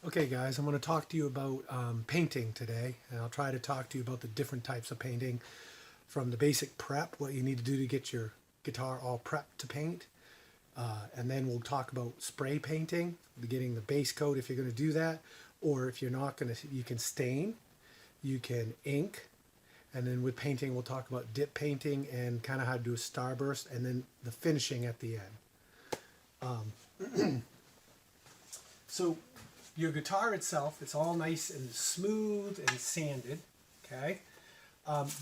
Okay guys, I'm going to talk to you about painting today, and I'll try to talk to you about the different types of painting, from the basic prep, what you need to do to get your guitar all prepped to paint, and then we'll talk about spray painting, getting the base coat if you're going to do that, or if you're not going to, you can stain, you can ink, and then with painting we'll talk about dip painting and kind of how to do a starburst, and then the finishing at the end. So your guitar itself, it's all nice and smooth and sanded, okay?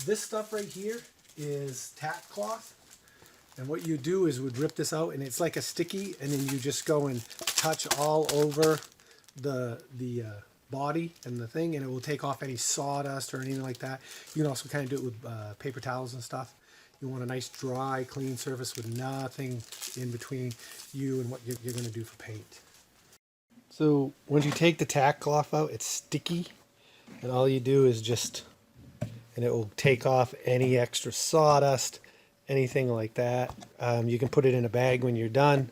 This stuff right here is tack cloth. And what you do is would rip this out, and it's like a sticky, and then you just go and touch all over the body and the thing, and it will take off any sawdust or anything like that. You can also kind of do it with paper towels and stuff. You want a nice dry, clean surface with nothing in between you and what you're going to do for paint. So once you take the tack cloth out, it's sticky, and all you do is just, and it will take off any extra sawdust, anything like that. You can put it in a bag when you're done,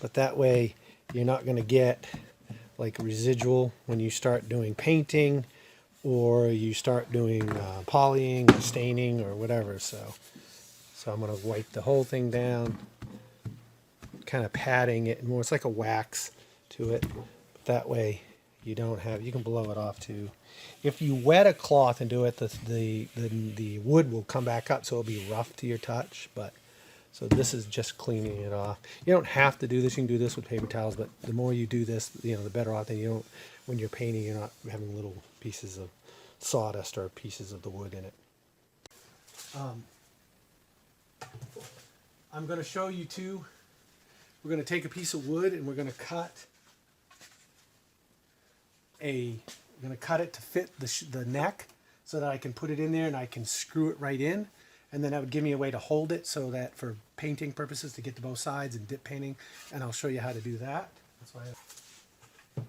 but that way you're not going to get like residual when you start doing painting or you start doing polying or staining or whatever. So I'm going to wipe the whole thing down, kind of patting it more. It's like a wax to it. That way you don't have, you can blow it off too. If you wet a cloth and do it, the wood will come back up, so it'll be rough to your touch. But so this is just cleaning it off. You don't have to do this. You can do this with paper towels, but the more you do this, the better off. Then you don't, when you're painting, you're not having little pieces of sawdust or pieces of the wood in it. I'm going to show you too. We're going to take a piece of wood and we're going to cut I'm going to cut it to fit the neck so that I can put it in there and I can screw it right in, and then that would give me a way to hold it so that for painting purposes to get to both sides and dip painting, and I'll show you how to do that. That's why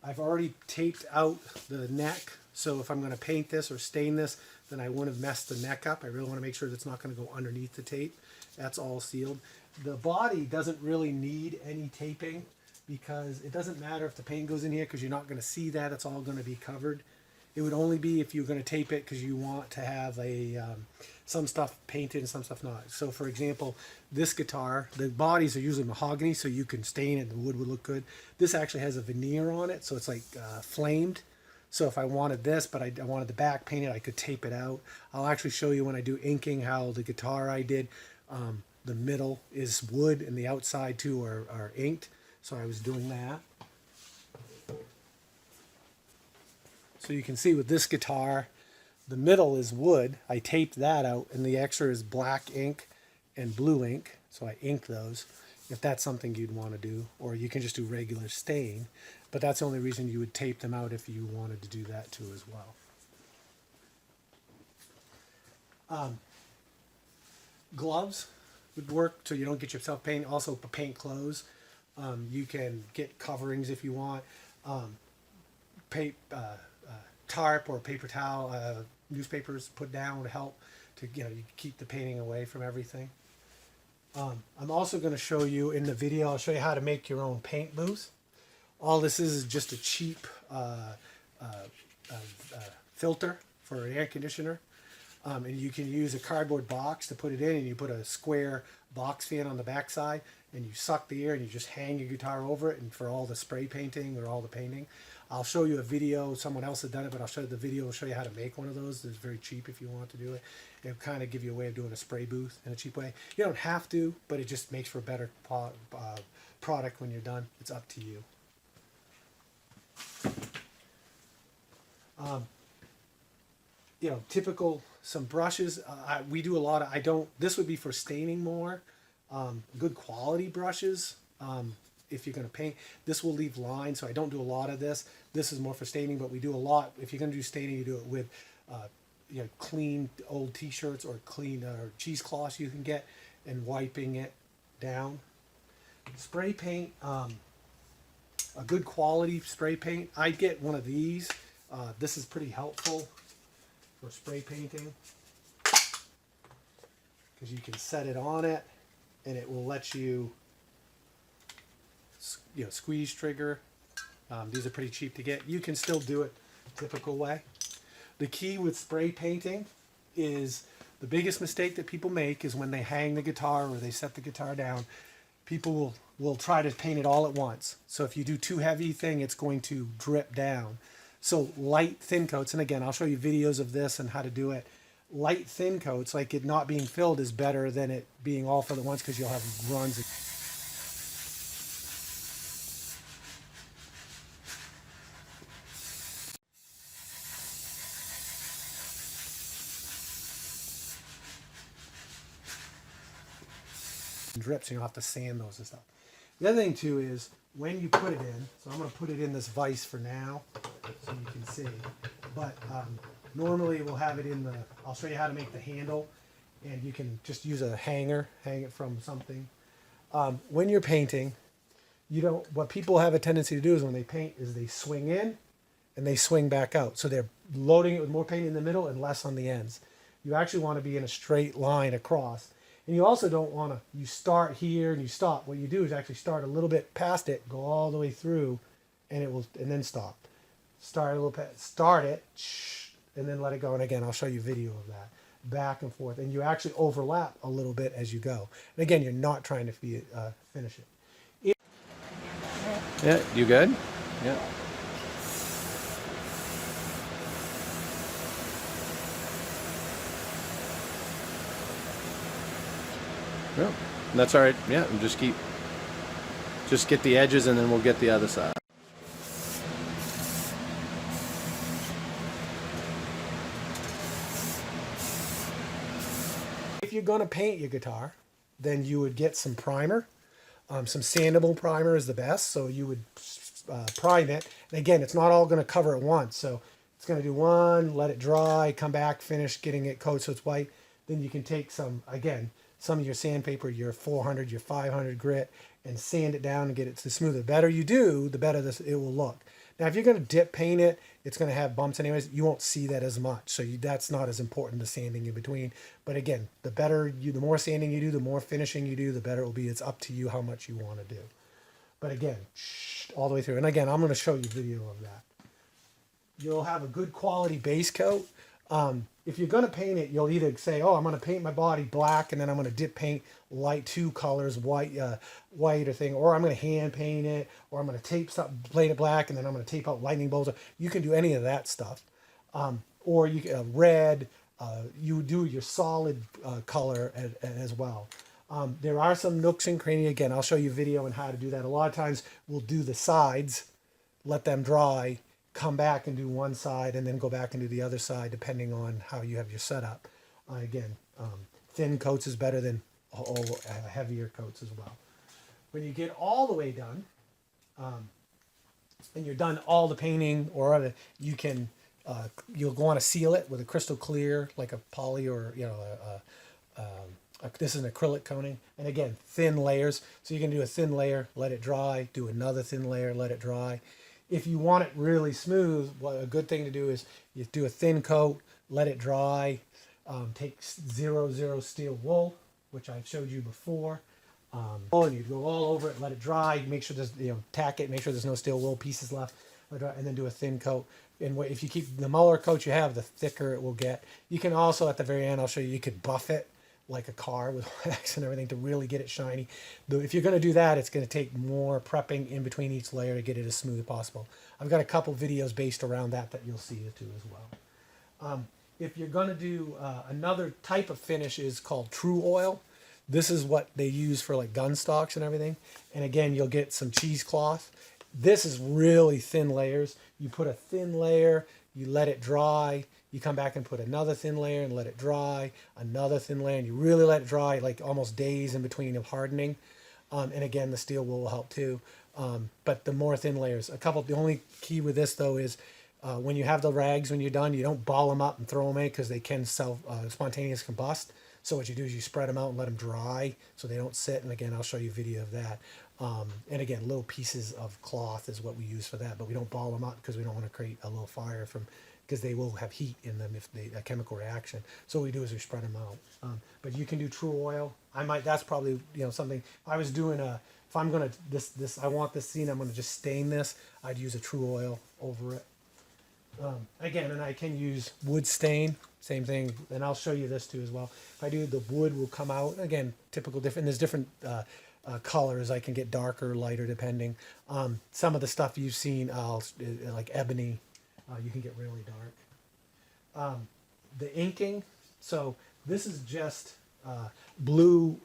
I've already taped out the neck, so if I'm going to paint this or stain this, then I wouldn't have messed the neck up. I really want to make sure that's not going to go underneath the tape. That's all sealed. The body doesn't really need any taping, because it doesn't matter if the paint goes in here, because you're not going to see that. It's all going to be covered. It would only be if you're going to tape it because you want to have some stuff painted and some stuff not. So for example, this guitar, the bodies are usually mahogany, so you can stain it and the wood would look good. This actually has a veneer on it, so it's like flamed. So if I wanted this, but I wanted the back painted, I could tape it out. I'll actually show you when I do inking how the guitar I did, the middle is wood and the outside too are inked. So I was doing that. So you can see with this guitar, the middle is wood. I taped that out, and the extra is black ink and blue ink. So I ink those, if that's something you'd want to do. Or you can just do regular stain. But that's the only reason you would tape them out, if you wanted to do that too as well. Gloves would work so you don't get yourself paint. Also paint clothes. You can get coverings if you want. Tarp or paper towel, newspapers put down to help to you keep the painting away from everything. I'm also going to show you in the video. I'll show you how to make your own paint booth. All this is just a cheap filter for an air conditioner. And you can use a cardboard box to put it in, and you put a square box fan on the back side, and you suck the air and you just hang your guitar over it, and for all the spray painting or all the painting. I'll show you a video. Someone else has done it, but I'll show you the video. Will show you how to make one of those. It's very cheap if you want to do it. It'll kind of give you a way of doing a spray booth in a cheap way. You don't have to, but it just makes for a better product when you're done. It's up to you. Typical, some brushes. We do a lot of, this would be for staining more. Good quality brushes. If you're going to paint, this will leave lines, so I don't do a lot of this. This is more for staining, but we do a lot. If you're going to do staining, you do it with clean old t-shirts or clean cheesecloths you can get, and wiping it down. Spray paint, a good quality spray paint. I'd get one of these. This is pretty helpful for spray painting, because you can set it on it and it will let you, squeeze trigger These are pretty cheap to get. You can still do it typical way. The key with spray painting is the biggest mistake that people make is when they hang the guitar or they set the guitar down, people will try to paint it all at once. So if you do too heavy thing, it's going to drip down. So light thin coats, and again, I'll show you videos of this and how to do it. Light thin coats, like it not being filled, is better than it being all filled at once because you'll have runs. Drips, and you'll have to sand those and stuff. The other thing too is when you put it in, so I'm going to put it in this vise for now so you can see, but normally we'll have it in the, I'll show you how to make the handle, and you can just use a hanger, hang it from something. When you're painting, you don't, what people have a tendency to do is when they paint is they swing in and they swing back out. So they're loading it with more paint in the middle and less on the ends. You actually want to be in a straight line across. And you also don't want to, you start here and you stop. What you do is actually start a little bit past it, go all the way through, and it will, and then stop. Start a little past, start it, and then let it go. And again, I'll show you video of that. Back and forth. And you actually overlap a little bit as you go. And again, you're not trying to finish it. Yeah, you good? Yeah. Yeah, that's all right. Yeah, and just get the edges and then we'll get the other side. If you're going to paint your guitar, then you would get some primer. Some sandable primer is the best. So you would prime it. And again, it's not all going to cover at once. So it's going to do one, let it dry, come back, finish getting it coated so it's white. Then you can take some, again, some of your sandpaper, your 400, your 500 grit, and sand it down and get it to smooth. The better you do, the better it will look. Now, if you're going to dip paint it, it's going to have bumps anyways. You won't see that as much. So that's not as important, the sanding in between. But again, the more sanding you do, the more finishing you do, the better it will be. It's up to you how much you want to do. But again, all the way through. And again, I'm going to show you video of that. You'll have a good quality base coat. If you're going to paint it, you'll either say, oh, I'm going to paint my body black, and then I'm going to dip paint light two colors, white or thing, or I'm going to hand paint it, or I'm going to tape something, paint it black, and then I'm going to tape out lightning bolts. You can do any of that stuff. Or you can red, you do your solid color as well. There are some nooks and crannies. Again, I'll show you video on how to do that. A lot of times we'll do the sides, let them dry, come back and do one side, and then go back and do the other side, depending on how you have your setup. Again, thin coats is better than heavier coats as well. When you get all the way done, and you're done all the painting or other, you can you'll want to seal it with a crystal clear, like a poly or this is an acrylic coating. And again, thin layers. So you can do a thin layer, let it dry, do another thin layer, let it dry. If you want it really smooth, a good thing to do is you do a thin coat, let it dry, take 00 steel wool, which I've showed you before, and you go all over it, let it dry, make sure there's, tack it, make sure there's no steel wool pieces left, and then do a thin coat. And if you keep the muller coat you have, the thicker it will get. You can also, at the very end, I'll show you, you could buff it like a car with wax and everything to really get it shiny. If you're going to do that, it's going to take more prepping in between each layer to get it as smooth as possible. I've got a couple videos based around that you'll see too as well. If you're going to do another type of finish is called True Oil. This is what they use for like gun stocks and everything. And again, you'll get some cheesecloth. This is really thin layers. You put a thin layer, you let it dry, you come back and put another thin layer and let it dry, another thin layer, and you really let it dry, like almost days in between of hardening. And again, the steel wool will help too. But the more thin layers, the only key with this though is when you have the rags, when you're done, you don't ball them up and throw them away because they can spontaneous combust. So what you do is you spread them out and let them dry so they don't sit. And again, I'll show you a video of that. And again, little pieces of cloth is what we use for that, but we don't ball them up because we don't want to create a little fire from because they will have heat in them if they a chemical reaction. So what we do is we spread them out. But you can do true oil. That's probably something. If I was doing if I'm gonna I want this scene, I'm gonna just stain this. I'd use a true oil over it. Again, and I can use wood stain, same thing, and I'll show you this too as well. If I do, the wood will come out, again, typical different, there's different colors. I can get darker, lighter, depending. Some of the stuff you've seen, like ebony, you can get really dark. The inking, so this is just blue,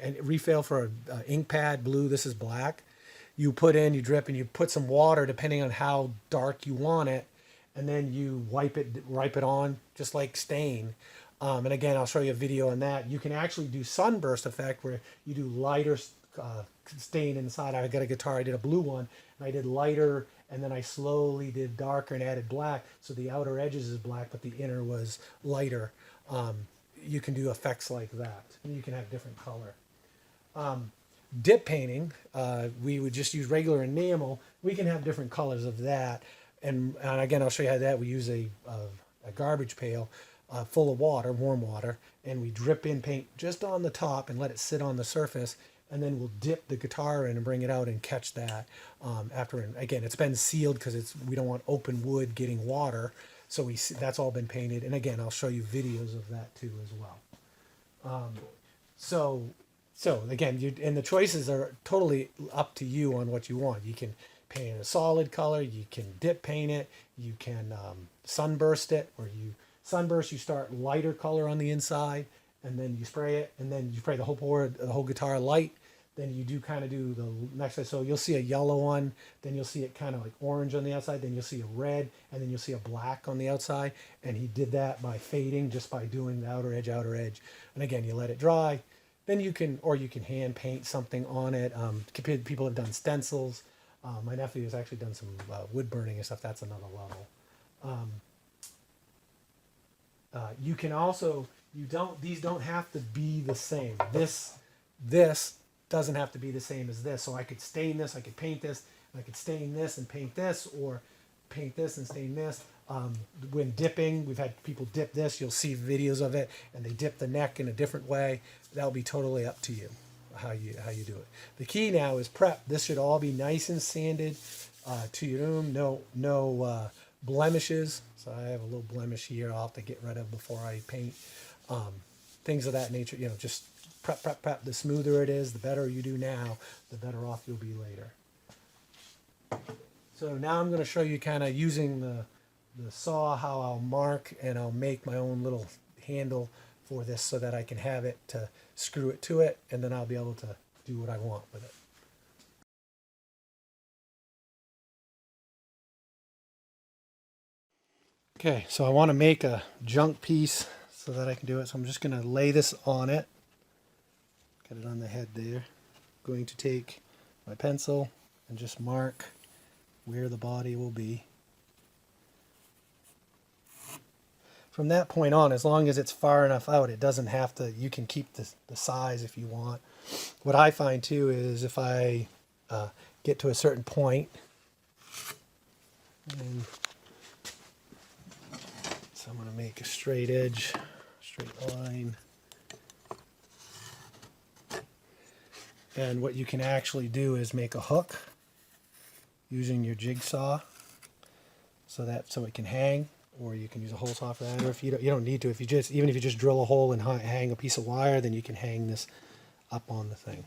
and refill for an ink pad, blue, this is black. You put in, you drip, and you put some water, depending on how dark you want it, and then you wipe it on just like stain. And again, I'll show you a video on that. You can actually do sunburst effect where you do lighter stain inside. I got a guitar, I did a blue one, and I did lighter, and then I slowly did darker and added black. So the outer edges is black, but the inner was lighter. You can do effects like that, and you can have different color. Dip painting, we would just use regular enamel. We can have different colors of that. And again, I'll show you how that. We use a garbage pail full of water, warm water, and we drip in paint just on the top and let it sit on the surface, and then we'll dip the guitar in and bring it out and catch that after. And again, it's been sealed because we don't want open wood getting water, so that's all been painted. And again, I'll show you videos of that too as well. So again, and the choices are totally up to you on what you want. You can paint a solid color, you can dip paint it, you can sunburst it, or you start lighter color on the inside, and then you spray it, and then you spray the whole board, the whole guitar light. Then you do the next side. So you'll see a yellow one, then you'll see it kind of like orange on the outside, then you'll see a red, and then you'll see a black on the outside. And he did that by fading, just by doing the outer edge. And again, you let it dry. Then you can hand paint something on it. People have done stencils. My nephew has actually done some wood burning and stuff. That's another level. You can also, these don't have to be the same. This doesn't have to be the same as this. So I could stain this, I could paint this, I could stain this and paint this, or paint this and stain this. When dipping, we've had people dip this. You'll see videos of it, and they dip the neck in a different way. That'll be totally up to you how you do it. The key now is prep. This should all be nice and sanded to your room. No blemishes. So I have a little blemish here I'll have to get rid of before I paint. Things of that nature. Just prep. The smoother it is, the better you do now, the better off you'll be later. So now I'm going to show you kind of using the saw how I'll mark, and I'll make my own little handle for this so that I can have it to screw it to it, and then I'll be able to do what I want with it. Okay, so I want to make a junk piece so that I can do it. So I'm just going to lay this on it. Get it on the head there. I'm going to take my pencil and just mark where the body will be. From that point on, as long as it's far enough out, it doesn't have to, you can keep the size if you want. What I find too is if I get to a certain point, and so I'm going to make a straight edge, straight line. And what you can actually do is make a hook using your jigsaw so it can hang, or you can use a hole saw for that. Or if you don't need to, even if you just drill a hole and hang a piece of wire, then you can hang this up on the thing.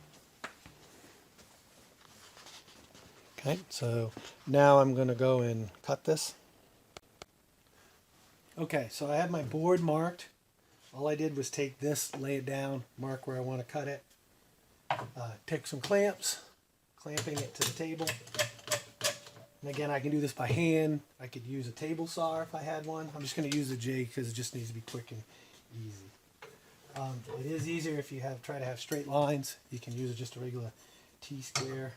Okay, so now I'm going to go and cut this. Okay, so I have my board marked. All I did was take this, lay it down, mark where I want to cut it. Take some clamps, clamping it to the table. And again, I can do this by hand. I could use a table saw if I had one. I'm just going to use a jig because it just needs to be quick and easy. It is easier if you try to have straight lines. You can use just a regular T-square.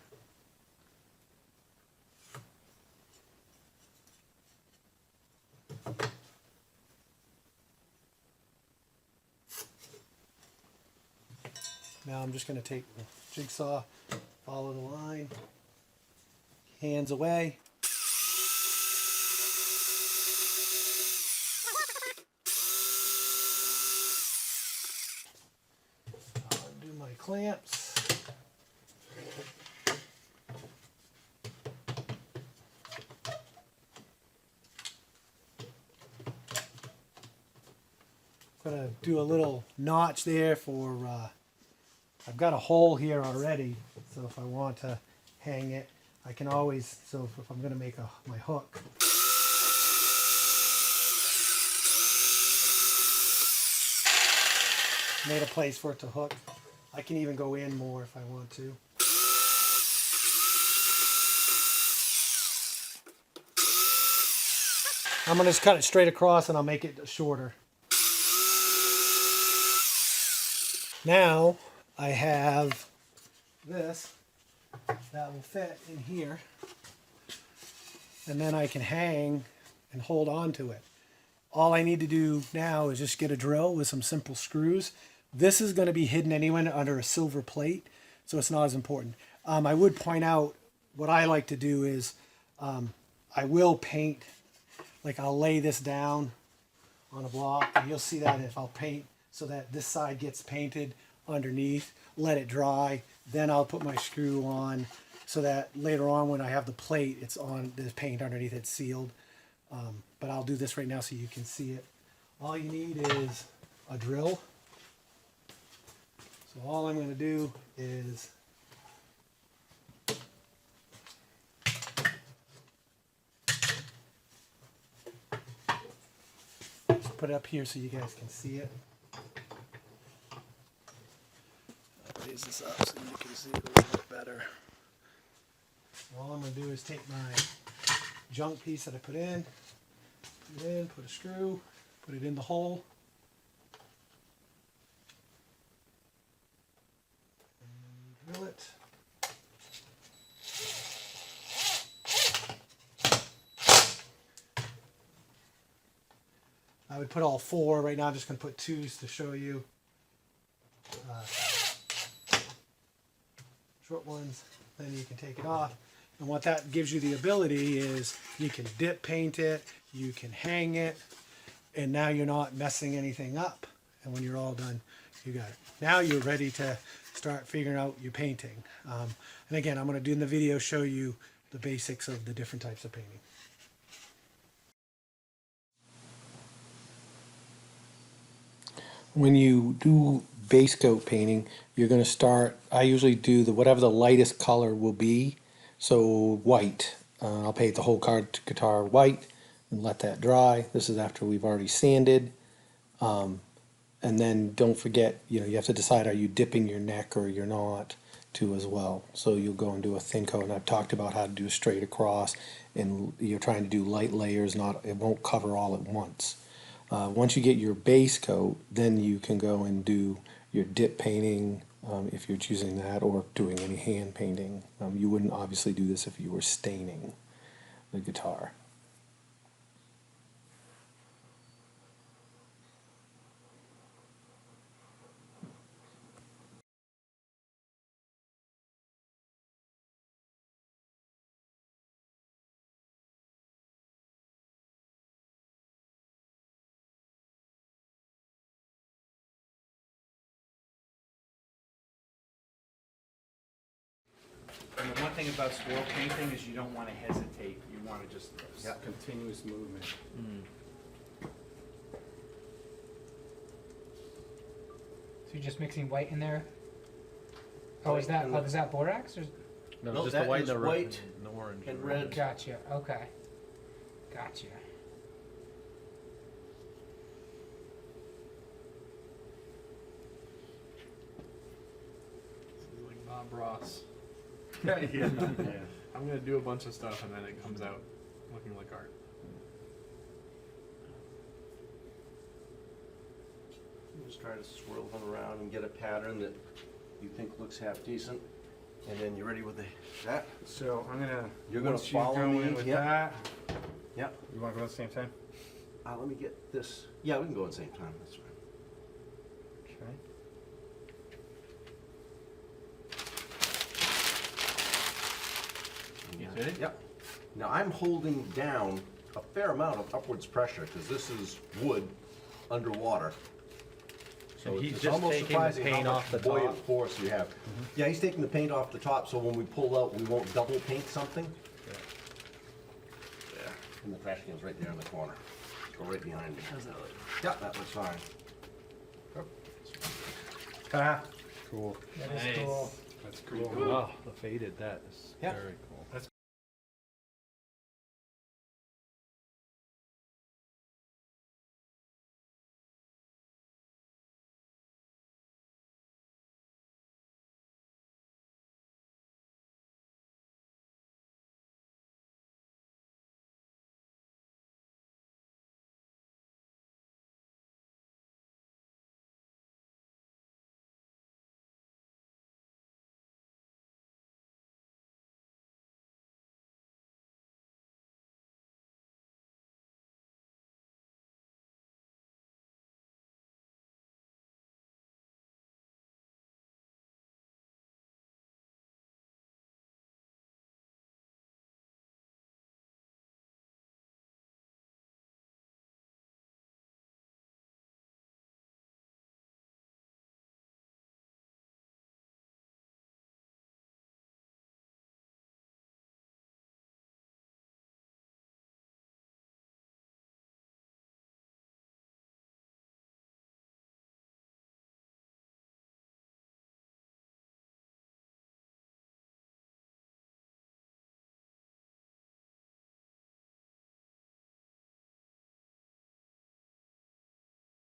Now I'm just going to take the jigsaw, follow the line, hands away. clamps. Gonna do a little notch there for, I've got a hole here already, so if I want to hang it, I can always, so if I'm gonna make my hook. Made a place for it to hook. I can even go in more if I want to. I'm gonna just cut it straight across and I'll make it shorter. Now I have this that will fit in here, and then I can hang and hold on to it. All I need to do now is just get a drill with some simple screws. This is going to be hidden anyway under a silver plate, so it's not as important. I would point out what I like to do is I will paint, like I'll lay this down on a block, and you'll see that if I'll paint so that this side gets painted underneath, let it dry, then I'll put my screw on so that later on when I have the plate, it's on, the paint underneath it's sealed. But I'll do this right now so you can see it. All you need is a drill. So all I'm going to do is just put it up here so you guys can see it. I'll raise this up so you can see it a little bit better. All I'm going to do is take my junk piece that I put in, put a screw, put it in the hole. And drill it. I would put all four. Right now I'm just going to put twos to show you. Short ones, then you can take it off. And what that gives you the ability is you can dip paint it, you can hang it, and now you're not messing anything up. And when you're all done, you got it. Now you're ready to start figuring out your painting. And again, I'm going to do in the video show you the basics of the different types of painting. When you do base coat painting, you're going to start, I usually do whatever the lightest color will be. So white, I'll paint the whole guitar white and let that dry. This is after we've already sanded. And then don't forget, you have to decide, are you dipping your neck or you're not too as well. So you'll go and do a thin coat, and I've talked about how to do straight across, and you're trying to do light layers, it won't cover all at once. Once you get your base coat, then you can go and do your dip painting, if you're choosing that, or doing any hand painting. You wouldn't obviously do this if you were staining the guitar. And the one thing about swirl painting is you don't want to hesitate. You want to just continuous movement. So you're just mixing white in there? Oh, is that borax? Or? No, No, just that the white is and the white and the orange. and red. Gotcha. Okay. Gotcha. This is like Bob Ross. Yeah. I'm gonna do a bunch of stuff and then it comes out looking like art. Just try to swirl them around and get a pattern that you think looks half decent. And then you're ready with that. So I'm gonna. You're gonna once you follow go me, in with yep. that. Yep. You want to go at the same time? Let me get this. Yeah, we can go at the same time. That's fine. Okay. You Yeah. did? Yep. Now I'm holding down a fair amount of upwards pressure because this is wood underwater. So he's it's just almost taking the surprising paint how off much the buoyant top. force you have. Yeah, he's taking the paint off the top, so when we pull out, we won't double paint something. Yeah, and the trash can's right there in the corner. Go right behind me. How's that look? Yeah, that looks fine. Cool. That is cool. That's cool. Oh, the faded, that is Yeah. very cool.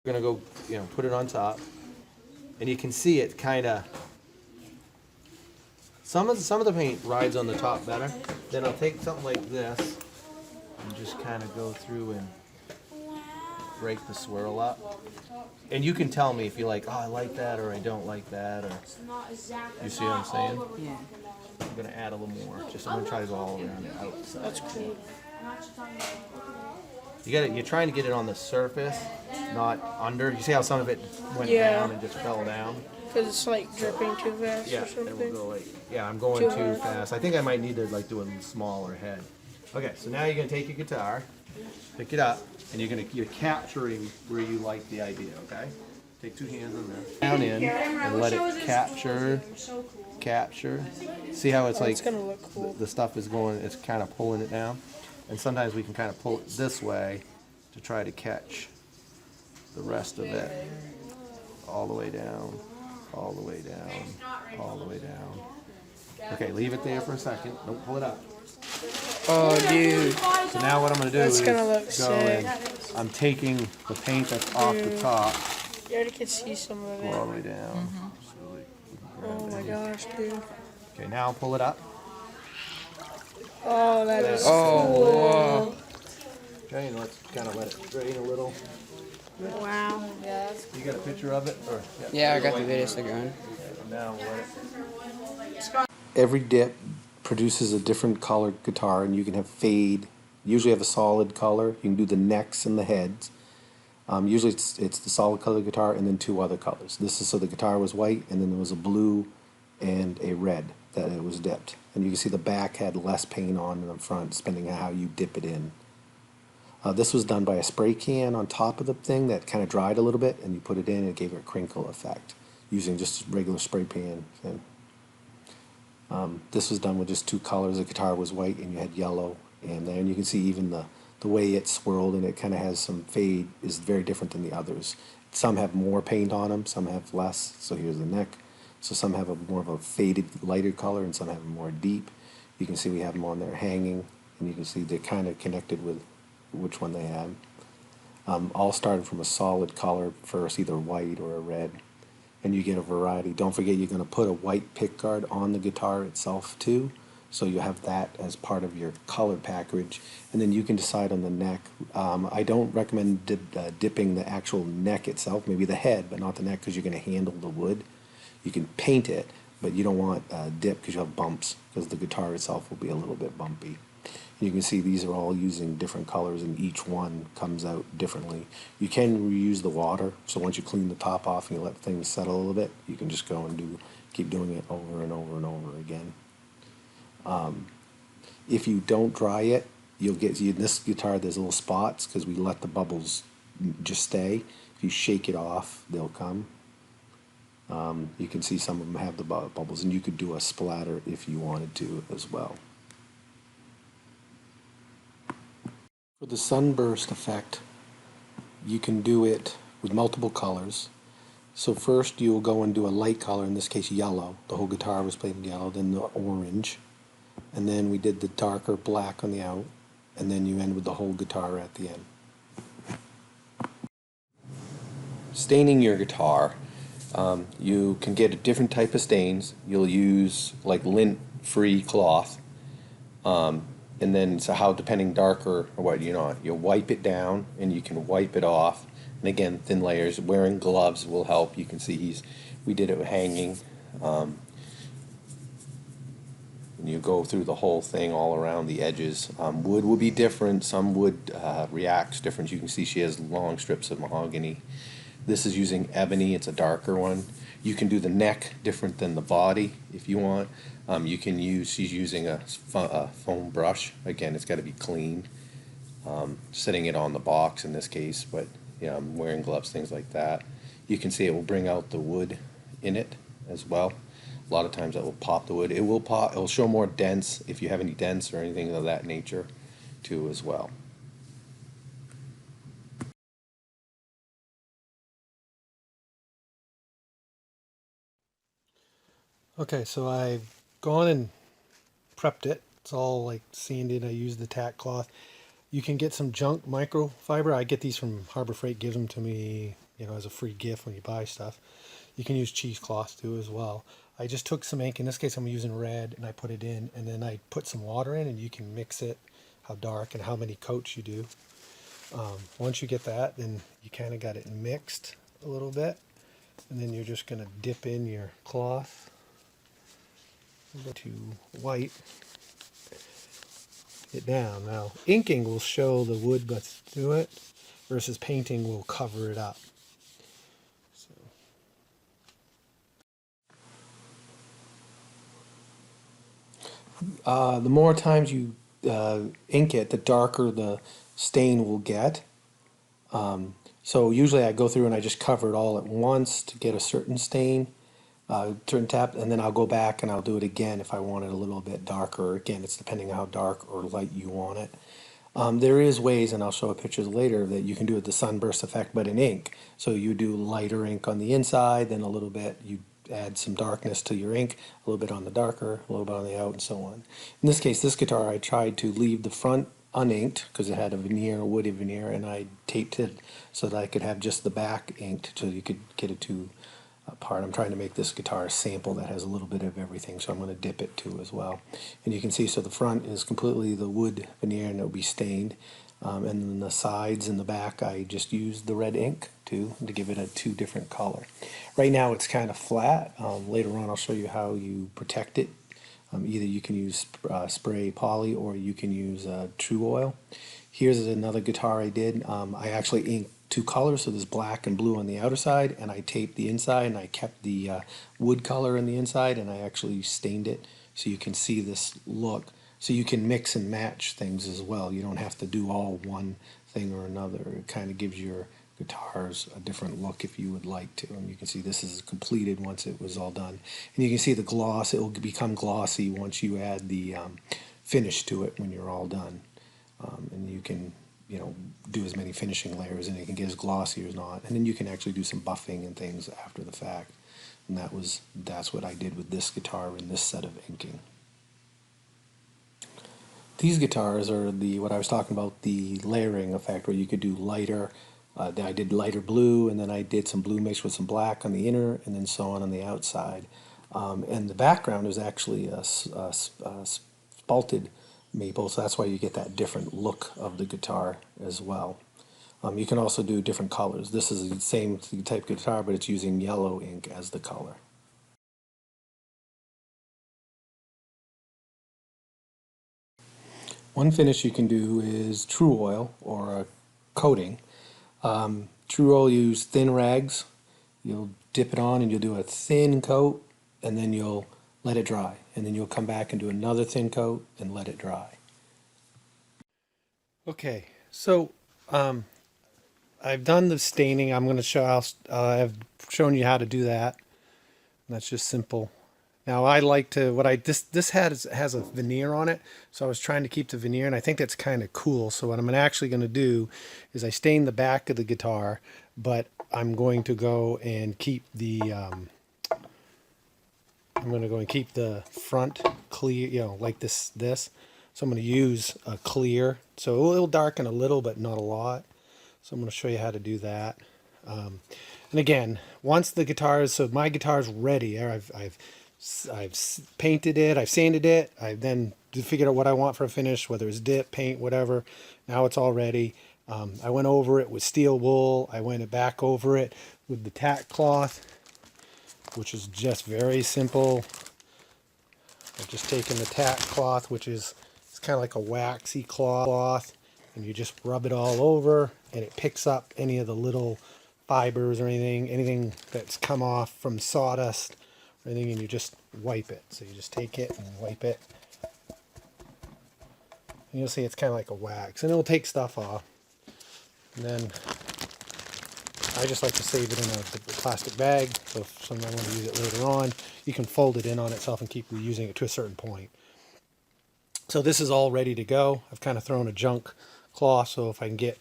We're gonna go, put it on top, and you can see it kind of. Some of the paint rides on the top better. Then I'll take something like this and just kind of go through and break the swirl up. And you can tell me if you're like, oh, I like that, or I don't like that, or you see what I'm saying? Yeah. I'm gonna add a little more. I'm gonna try to go all around the outside. That's cool. You're trying to get it on the surface, not under. You see how some of it went Yeah. down and just fell down? Because it's like dripping too fast Yeah, or it will something. go like, yeah, I'm going Too too hard. fast. I think I might need to like do a smaller head. Okay, so now you're gonna take your guitar, pick it up, and you're capturing where you like the idea, okay? Take two hands on there. Down in and let it capture. See how it's Oh, like it's gonna look cool. the stuff is going, it's kind of pulling it down. And sometimes we can kind of pull it this way to try to catch the rest of it. All the way down, all the way down, all the way down. Okay, leave it there for a second. Don't pull it up. Oh, dude. So now what I'm gonna do That's is gonna look go sick. and I'm taking the paint that's off the top, You already can see some of go all the it. way down. So, like, Oh my gosh, dude. okay, now pull it up. Oh, that is cool. Okay, and let's kind of let it drain a little. Wow. You got a picture of it? Or, Yeah, I got the video still going. Now let it. Every dip produces a different colored guitar, and you can have fade. Usually have a solid color. You can do the necks and the heads. Usually it's the solid color guitar and then two other colors. This is so the guitar was white, and then there was a blue and a red that it was dipped. And you can see the back had less paint on than the front, depending on how you dip it in. This was done by a spray can on top of the thing that kind of dried a little bit, and you put it in and it gave it a crinkle effect using just regular spray pan thing. This was done with just two colors. The guitar was white and you had yellow, and then you can see even the way it swirled, and it kind of has some fade is very different than the others. Some have more paint on them, some have less. So here's the neck. So some have a more of a faded lighter color, and some have a more deep. You can see we have them on there hanging, and you can see they're kind of connected with which one they have. All started from a solid color first, either white or a red, and you get a variety. Don't forget you're going to put a white pickguard on the guitar itself too, so you have that as part of your color package, and then you can decide on the neck. I don't recommend dipping the actual neck itself, maybe the head, but not the neck, because you're going to handle the wood. You can paint it, but you don't want dip because you have bumps, because the guitar itself will be a little bit bumpy. You can see these are all using different colors, and each one comes out differently. You can reuse the water, so once you clean the top off and you let things settle a little bit, you can just go and keep doing it over and over and over again. If you don't dry it, you'll get, in this guitar there's little spots because we let the bubbles just stay. If you shake it off, they'll come. You can see some of them have the bubbles, and you could do a splatter if you wanted to as well. For the sunburst effect, you can do it with multiple colors. So first you'll go and do a light color, in this case yellow. The whole guitar was played in yellow, then the orange, and then we did the darker black on the out, and then you end with the whole guitar at the end. Staining your guitar, you can get a different type of stains. You'll use like lint-free cloth, and then so how depending darker or what you'll wipe it down and you can wipe it off. And again, thin layers. Wearing gloves will help. You can see we did it with hanging. And you go through the whole thing all around the edges. Wood will be different. Some wood reacts different. You can see she has long strips of mahogany. This is using ebony. It's a darker one. You can do the neck different than the body if you want. She's using a foam brush. Again, it's got to be clean. Setting it on the box in this case, but yeah, I'm wearing gloves, things like that. You can see it will bring out the wood in it as well. A lot of times that will pop the wood. It will pop. It will show more dents if you have any dents or anything of that nature too as well. Okay, so I've gone and prepped it. It's all like sanded. I use the tack cloth. You can get some junk microfiber. I get these from Harbor Freight, gives them to me, as a free gift when you buy stuff. You can use cheesecloth too as well. I just took some ink. In this case, I'm using red, and I put it in, and then I put some water in, and you can mix it, how dark and how many coats you do. Once you get that, then you kind of got it mixed a little bit, and then you're just going to dip in your cloth to white it down. Now, inking will show the wood but through it, versus painting will cover it up. The more times you ink it, the darker the stain will get. So usually I go through and I just cover it all at once to get a certain stain, certain tap, and then I'll go back and I'll do it again if I want it a little bit darker. Again, it's depending on how dark or light you want it. There is ways, and I'll show pictures later, that you can do it the sunburst effect, but in ink. So you do lighter ink on the inside, then a little bit, you add some darkness to your ink, a little bit on the darker, a little bit on the out, and so on. In this case, this guitar, I tried to leave the front uninked because it had a veneer, a woody veneer, and I taped it so that I could have just the back inked so you could get it to part. I'm trying to make this guitar a sample that has a little bit of everything, so I'm going to dip it too as well. And you can see, so the front is completely the wood veneer and it'll be stained. And then the sides and the back, I just used the red ink to give it a two different color. Right now it's kind of flat. Later on I'll show you how you protect it. Either you can use spray poly or you can use True Oil. Here's another guitar I did. I actually inked two colors, so there's black and blue on the outer side, and I taped the inside, and I kept the wood color on the inside, and I actually stained it so you can see this look. So you can mix and match things as well. You don't have to do all one thing or another. It kind of gives your guitars a different look if you would like to. And you can see this is completed once it was all done. And you can see the gloss. It will become glossy once you add the finish to it when you're all done. And you can do as many finishing layers, and it can get as glossy or not. And then you can actually do some buffing and things after the fact. And that's what I did with this guitar in this set of inking. These guitars are what I was talking about, the layering effect, where you could do lighter. I did lighter blue, and then I did some blue mixed with some black on the inner, and then so on the outside. And the background is actually a spalted maple, so that's why you get that different look of the guitar as well. You can also do different colors. This is the same type of guitar, but it's using yellow ink as the color. One finish you can do is True Oil, or a coating. True Oil, you use thin rags. You'll dip it on and you'll do a thin coat, and then you'll let it dry. And then you'll come back and do another thin coat and let it dry. Okay, so I've done the staining. I'm going to show. I've shown you how to do that. That's just simple. Now I like to this has a veneer on it, so I was trying to keep the veneer, and I think that's kind of cool. So what I'm actually going to do is I stain the back of the guitar, but I'm going to go and keep the I'm going to go and keep the front clear, like this. So I'm going to use a clear, so it'll darken a little, but not a lot. So I'm going to show you how to do that. And again, once the guitar is, so my guitar's ready. I've painted it, I've sanded it, I've then figured out what I want for a finish, whether it's dip, paint, whatever. Now it's all ready. I went over it with steel wool. I went back over it with the tack cloth, which is just very simple. I've just taken the tack cloth, which is it's kind of like a waxy cloth, and you just rub it all over, and it picks up any of the little fibers or anything that's come off from sawdust or anything, and you just wipe it. So you just take it and wipe it. And you'll see it's kind of like a wax, and it'll take stuff off. And then I just like to save it in a plastic bag, so if someone wants to use it later on, you can fold it in on itself and keep reusing it to a certain point. So this is all ready to go. I've kind of thrown a junk cloth, so if I can get,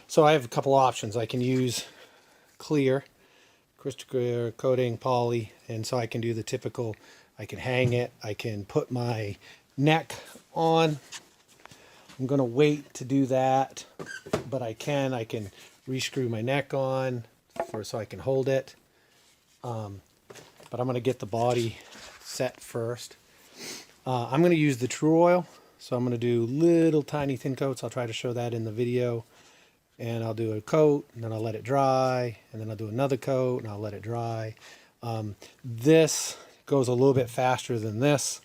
so I have a couple options. I can use clear, crystal clear coating, poly, and so I can do the typical, I can hang it, I can put my neck on. I'm going to wait to do that, but I can rescrew my neck on so I can hold it. But I'm going to get the body set first. I'm going to use the True Oil, so I'm going to do little tiny thin coats. I'll try to show that in the video. And I'll do a coat, and then I'll let it dry, and then I'll do another coat, and I'll let it dry. This goes a little bit faster than this.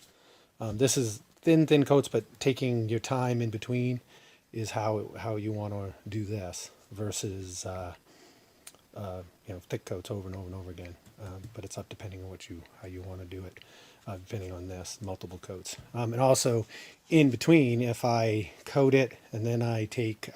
This is thin coats, but taking your time in between is how you want to do this versus thick coats over and over and over again. But it's up depending on how you want to do it, depending on this multiple coats. And also in between, if I coat it and then I take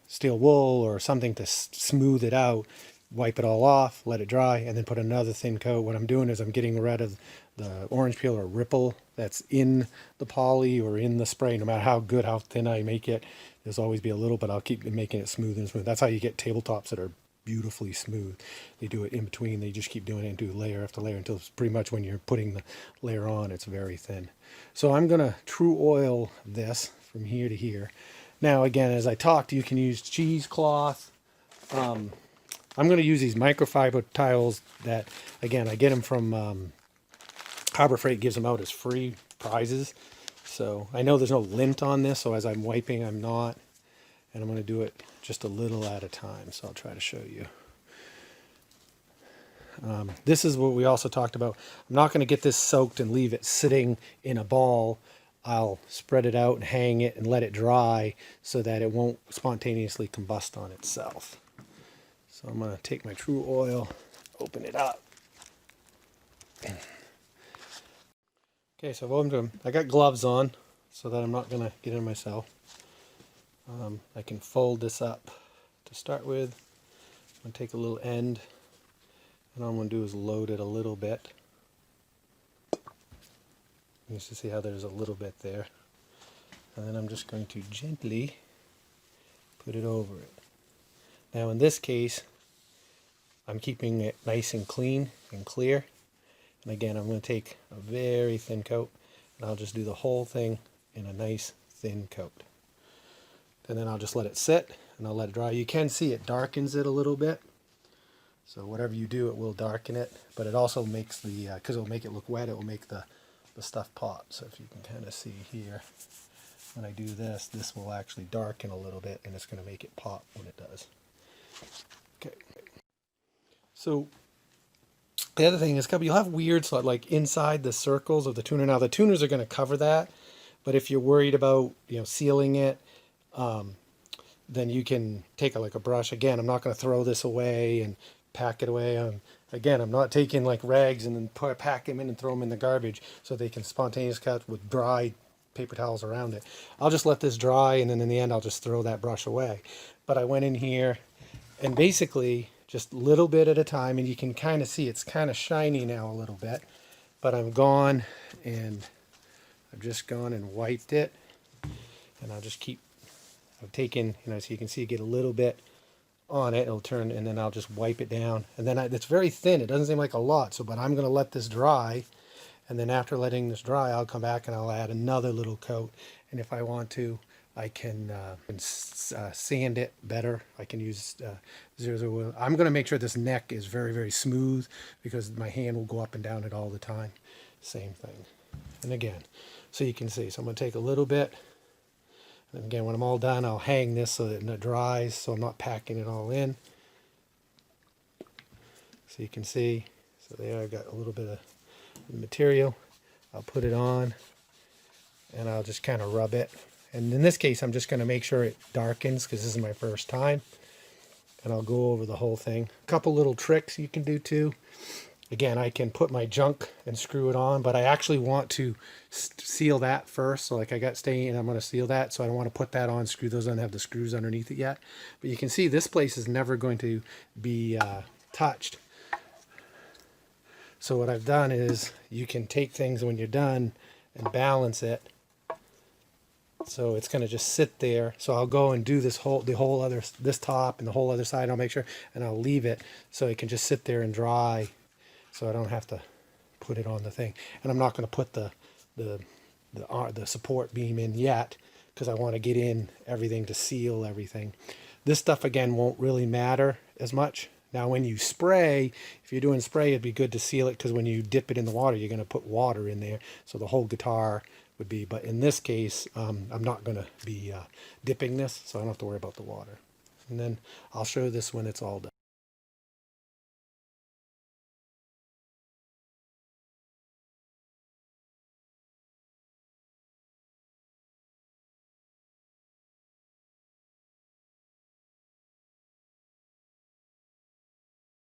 steel wool or something to smooth it out, wipe it all off, let it dry, and then put another thin coat. What I'm doing is I'm getting rid of the orange peel or ripple that's in the poly or in the spray. No matter how thin I make it, there's always be a little, but I'll keep making it smooth and smooth. That's how you get tabletops that are beautifully smooth. They do it in between. They just keep doing it and do layer after layer until it's pretty much when you're putting the layer on, it's very thin. So I'm going to True Oil this from here to here. Now, again, as I talked, you can use cheesecloth. I'm going to use these microfiber tiles that, again, I get them from Harbor Freight, gives them out as free prizes. So I know there's no lint on this, so as I'm wiping, I'm not. And I'm going to do it just a little at a time, so I'll try to show you. This is what we also talked about. I'm not going to get this soaked and leave it sitting in a ball. I'll spread it out and hang it and let it dry so that it won't spontaneously combust on itself. So I'm going to take my True Oil, open it up. Okay, so I've opened them. I got gloves on so that I'm not going to get in myself. I can fold this up to start with. I'm going to take a little end, and all I'm going to do is load it a little bit. You can see how there's a little bit there. And then I'm just going to gently put it over it. Now in this case, I'm keeping it nice and clean and clear. And again, I'm going to take a very thin coat, and I'll just do the whole thing in a nice thin coat. And then I'll just let it sit, and I'll let it dry. You can see it darkens it a little bit. So whatever you do, it will darken it. But it also makes the, because it'll make it look wet, it will make the stuff pop. So if you can kind of see here, when I do this, this will actually darken a little bit, and it's going to make it pop when it does. Okay. So the other thing is, you'll have weird, so like inside the circles of the tuner. Now the tuners are going to cover that, but if you're worried about sealing it, then you can take like a brush. Again, I'm not going to throw this away and pack it away. Again, I'm not taking like rags and then pack them in and throw them in the garbage so they can spontaneously cut with dry paper towels around it. I'll just let this dry, and then in the end I'll just throw that brush away. But I went in here, and basically just a little bit at a time, and you can kind of see it's kind of shiny now a little bit, but I'm gone and I've just gone and wiped it, and I'll just keep, I've taken, so you can see get a little bit on it, it'll turn, and then I'll just wipe it down, and then it's very thin, it doesn't seem like a lot, so, but I'm going to let this dry, and then after letting this dry, I'll come back and I'll add another little coat, and if I want to, I can sand it better. I can use 001. I'm going to make sure this neck is very, very smooth because my hand will go up and down it all the time. Same thing. And again, so you can see. So I'm going to take a little bit. And again, when I'm all done, I'll hang this so that it dries so I'm not packing it all in. So you can see. So there I've got a little bit of material. I'll put it on and I'll just kind of rub it. And in this case, I'm just going to make sure it darkens because this is my first time. And I'll go over the whole thing. A couple little tricks you can do too. Again, I can put my junk and screw it on, but I actually want to seal that first. So like I got stain and I'm going to seal that. So I don't want to put that on, screw those on, have the screws underneath it yet. But you can see this place is never going to be touched. So what I've done is you can take things when you're done and balance it. So it's going to just sit there. So I'll go and do this this top and the whole other side. I'll make sure, and I'll leave it so it can just sit there and dry. So I don't have to put it on the thing. And I'm not going to put the support beam in yet because I want to get in everything to seal everything. This stuff again won't really matter as much. Now when you spray, if you're doing spray, it'd be good to seal it because when you dip it in the water, you're going to put water in there. So the whole guitar would be, but in this case, I'm not going to be dipping this, so I don't have to worry about the water. And then I'll show this when it's all done.